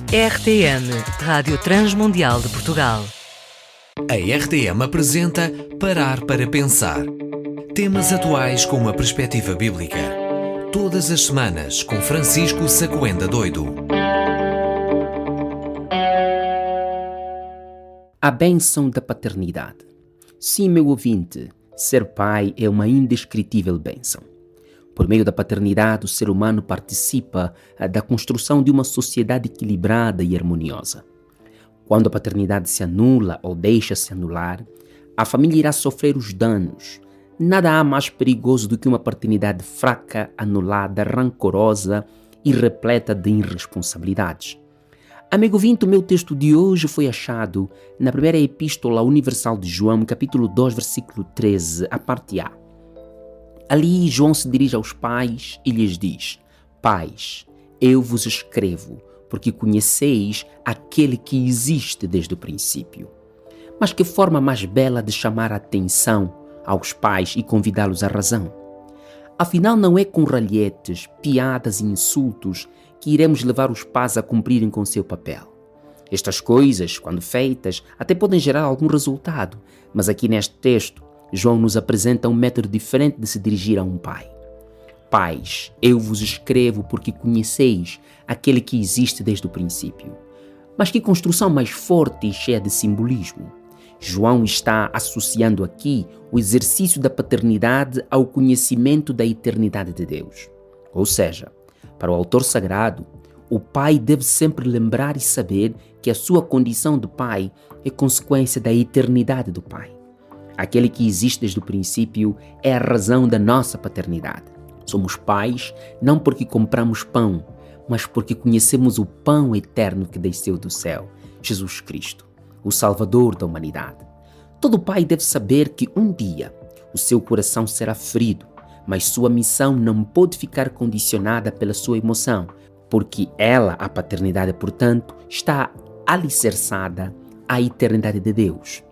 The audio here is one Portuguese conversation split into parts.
RTM, Rádio Transmundial de Portugal. A RTM apresenta Parar para Pensar. Temas atuais com uma perspectiva bíblica. Todas as semanas com Francisco Sacoenda Doido. A bênção da paternidade. Sim, meu ouvinte, ser pai é uma indescritível bênção. Por meio da paternidade, o ser humano participa da construção de uma sociedade equilibrada e harmoniosa. Quando a paternidade se anula ou deixa-se anular, a família irá sofrer os danos. Nada há mais perigoso do que uma paternidade fraca, anulada, rancorosa e repleta de irresponsabilidades. Amigo ouvinte, o meu texto de hoje foi achado na primeira epístola universal de João, capítulo 2, versículo 13, a parte A. Ali, João se dirige aos pais e lhes diz: Pais, eu vos escrevo, porque conheceis aquele que existe desde o princípio. Mas que forma mais bela de chamar a atenção aos pais e convidá-los à razão. Afinal, não é com ralhetes, piadas e insultos que iremos levar os pais a cumprirem com seu papel. Estas coisas, quando feitas, até podem gerar algum resultado, mas aqui neste texto, João nos apresenta um método diferente de se dirigir a um pai. Pais, eu vos escrevo porque conheceis aquele que existe desde o princípio. Mas que construção mais forte e cheia de simbolismo. João está associando aqui o exercício da paternidade ao conhecimento da eternidade de Deus. Ou seja, para o autor sagrado, o pai deve sempre lembrar e saber que a sua condição de pai é consequência da eternidade do pai. Aquele que existe desde o princípio é a razão da nossa paternidade. Somos pais não porque compramos pão, mas porque conhecemos o pão eterno que desceu do céu, Jesus Cristo, o Salvador da humanidade. Todo pai deve saber que um dia o seu coração será ferido, mas sua missão não pode ficar condicionada pela sua emoção, porque ela, a paternidade, portanto, está alicerçada à eternidade de Deus.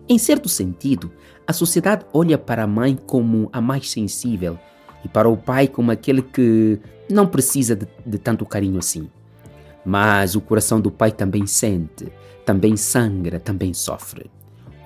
Em certo sentido, a sociedade olha para a mãe como a mais sensível e para o pai como aquele que não precisa de tanto carinho assim. Mas o coração do pai também sente, também sangra, também sofre.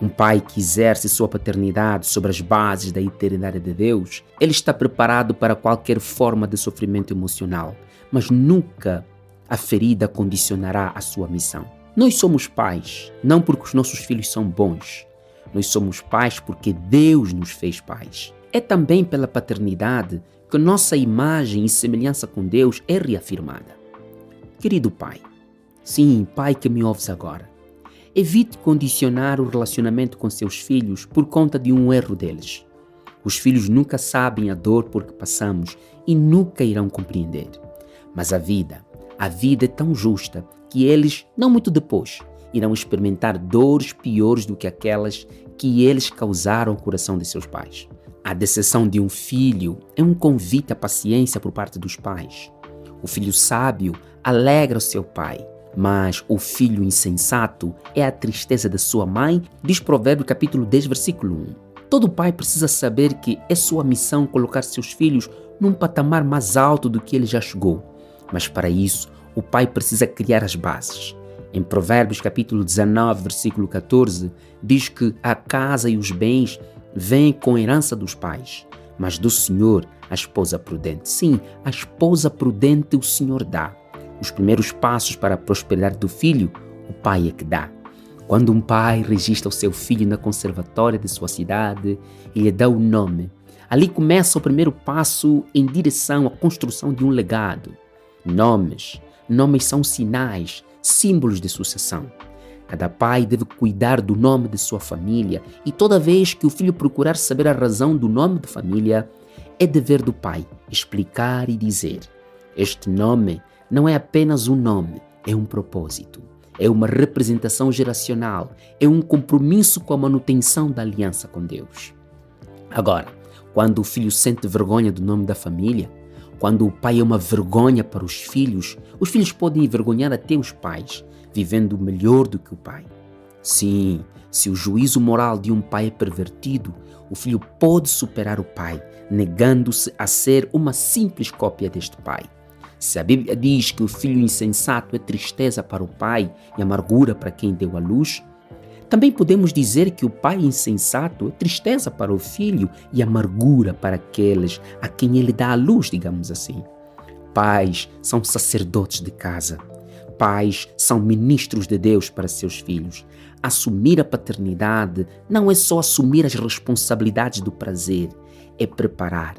Um pai que exerce sua paternidade sobre as bases da eternidade de Deus, ele está preparado para qualquer forma de sofrimento emocional, mas nunca a ferida condicionará a sua missão. Nós somos pais, não porque os nossos filhos são bons. Nós somos pais porque Deus nos fez pais. É também pela paternidade que nossa imagem e semelhança com Deus é reafirmada. Querido pai, sim, pai que me ouves agora, evite condicionar o relacionamento com seus filhos por conta de um erro deles. Os filhos nunca sabem a dor por que passamos e nunca irão compreender. Mas a vida é tão justa que eles, não muito depois, irão experimentar dores piores do que aquelas que eles causaram ao coração de seus pais. A decepção de um filho é um convite à paciência por parte dos pais. O filho sábio alegra o seu pai, mas o filho insensato é a tristeza de sua mãe, diz Provérbios capítulo 10, versículo 1. Todo pai precisa saber que é sua missão colocar seus filhos num patamar mais alto do que ele já chegou. Mas para isso, o pai precisa criar as bases. Em Provérbios capítulo 19, versículo 14, diz que a casa e os bens vêm com herança dos pais, mas do Senhor a esposa prudente. Sim, a esposa prudente o Senhor dá. Os primeiros passos para a prosperidade do filho, o pai é que dá. Quando um pai registra o seu filho na conservatória de sua cidade e lhe dá o nome, ali começa o primeiro passo em direção à construção de um legado. Nomes são sinais, símbolos de sucessão. Cada pai deve cuidar do nome de sua família e toda vez que o filho procurar saber a razão do nome de família, é dever do pai explicar e dizer: este nome não é apenas um nome, é um propósito, é uma representação geracional, é um compromisso com a manutenção da aliança com Deus. Agora, quando o filho sente vergonha do nome da família, quando o pai é uma vergonha para os filhos podem envergonhar até os pais, vivendo melhor do que o pai. Sim, se o juízo moral de um pai é pervertido, o filho pode superar o pai, negando-se a ser uma simples cópia deste pai. Se a Bíblia diz que o filho insensato é tristeza para o pai e amargura para quem deu à luz, também podemos dizer que o pai insensato é tristeza para o filho e amargura para aqueles a quem ele dá à luz, digamos assim. Pais são sacerdotes de casa. Pais são ministros de Deus para seus filhos. Assumir a paternidade não é só assumir as responsabilidades do prazer, é preparar.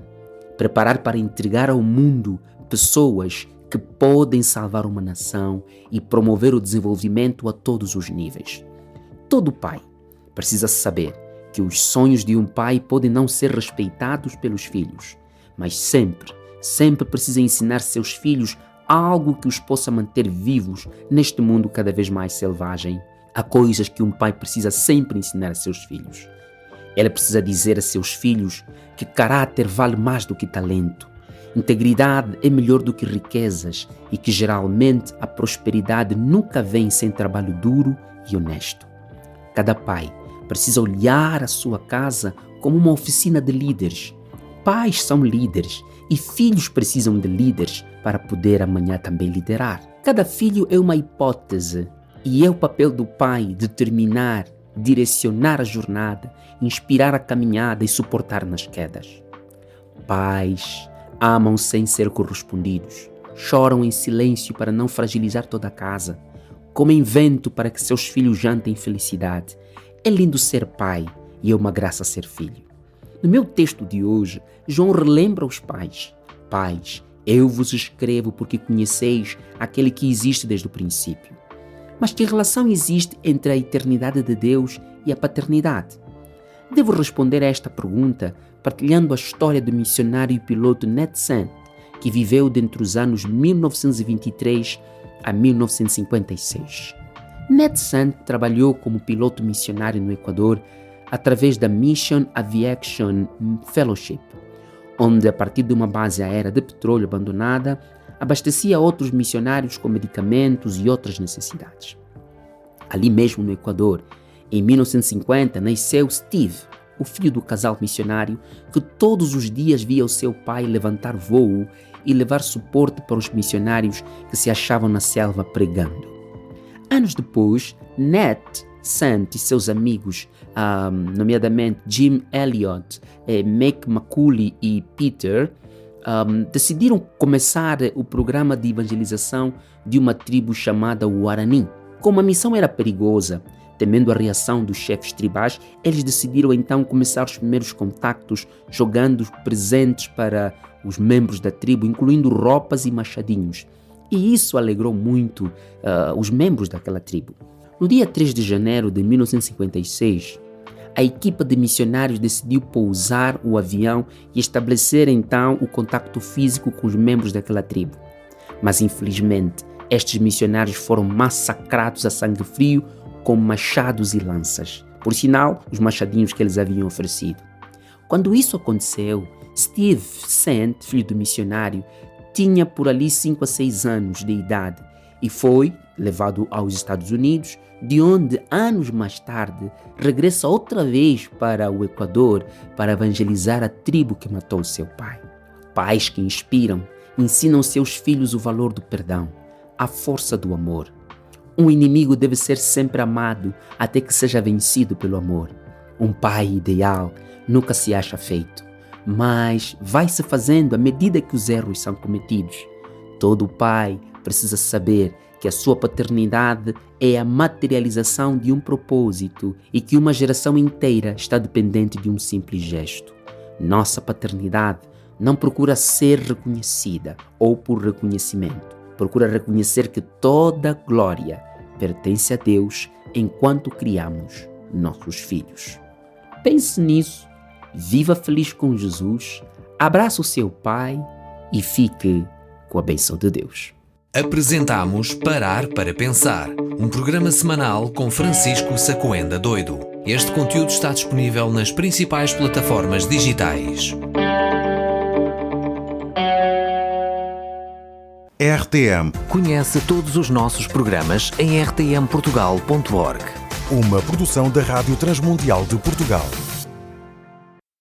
Preparar para entregar ao mundo pessoas que podem salvar uma nação e promover o desenvolvimento a todos os níveis. Todo pai precisa saber que os sonhos de um pai podem não ser respeitados pelos filhos, mas sempre precisa ensinar seus filhos algo que os possa manter vivos neste mundo cada vez mais selvagem. Há coisas que um pai precisa sempre ensinar a seus filhos. Ele precisa dizer a seus filhos que caráter vale mais do que talento. Integridade é melhor do que riquezas e que geralmente a prosperidade nunca vem sem trabalho duro e honesto. Cada pai precisa olhar a sua casa como uma oficina de líderes. Pais são líderes e filhos precisam de líderes para poder amanhã também liderar. Cada filho é uma hipótese e é o papel do pai determinar, direcionar a jornada, inspirar a caminhada e suportar nas quedas. Pais amam sem ser correspondidos, choram em silêncio para não fragilizar toda a casa, comem vento para que seus filhos jantem felicidade. É lindo ser pai e é uma graça ser filho. No meu texto de hoje, João relembra os pais. Pais, eu vos escrevo porque conheceis aquele que existe desde o princípio. Mas que relação existe entre a eternidade de Deus e a paternidade? Devo responder a esta pergunta partilhando a história do missionário e piloto Ned Sant, que viveu dentre os anos 1923 a 1956. Ned Sant trabalhou como piloto missionário no Equador através da Mission Aviation Fellowship, onde, a partir de uma base aérea de petróleo abandonada, abastecia outros missionários com medicamentos e outras necessidades. Ali mesmo no Equador, em 1950, nasceu Steve, o filho do casal missionário, que todos os dias via o seu pai levantar voo e levar suporte para os missionários que se achavam na selva pregando. Anos depois, Ned Sant e seus amigos, nomeadamente Jim Elliot, Mick McCulley e Peter, decidiram começar o programa de evangelização de uma tribo chamada Guarani. Como a missão era perigosa, temendo a reação dos chefes tribais, eles decidiram então começar os primeiros contactos jogando presentes para os membros da tribo, incluindo roupas e machadinhos. E isso alegrou muito os membros daquela tribo. No dia 3 de janeiro de 1956, a equipa de missionários decidiu pousar o avião e estabelecer então o contato físico com os membros daquela tribo. Mas infelizmente, estes missionários foram massacrados a sangue frio com machados e lanças. Por sinal, os machadinhos que eles haviam oferecido. Quando isso aconteceu, Steve Sant, filho do missionário, tinha por ali 5 a 6 anos de idade e foi levado aos Estados Unidos, de onde, anos mais tarde, regressa outra vez para o Equador para evangelizar a tribo que matou seu pai. Pais que inspiram, ensinam seus filhos o valor do perdão, a força do amor. Um inimigo deve ser sempre amado até que seja vencido pelo amor. Um pai ideal nunca se acha feito, mas vai se fazendo à medida que os erros são cometidos. Todo pai precisa saber que a sua paternidade é a materialização de um propósito e que uma geração inteira está dependente de um simples gesto. Nossa paternidade não procura ser reconhecida ou por reconhecimento. Procura reconhecer que toda glória pertence a Deus enquanto criamos nossos filhos. Pense nisso, viva feliz com Jesus, abraça o seu pai e fique com a bênção de Deus. Apresentamos Parar para Pensar, um programa semanal com Francisco Sacoenda Doido. Este conteúdo está disponível nas principais plataformas digitais. RTM. Conhece todos os nossos programas em rtmportugal.org. Uma produção da Rádio Transmundial de Portugal.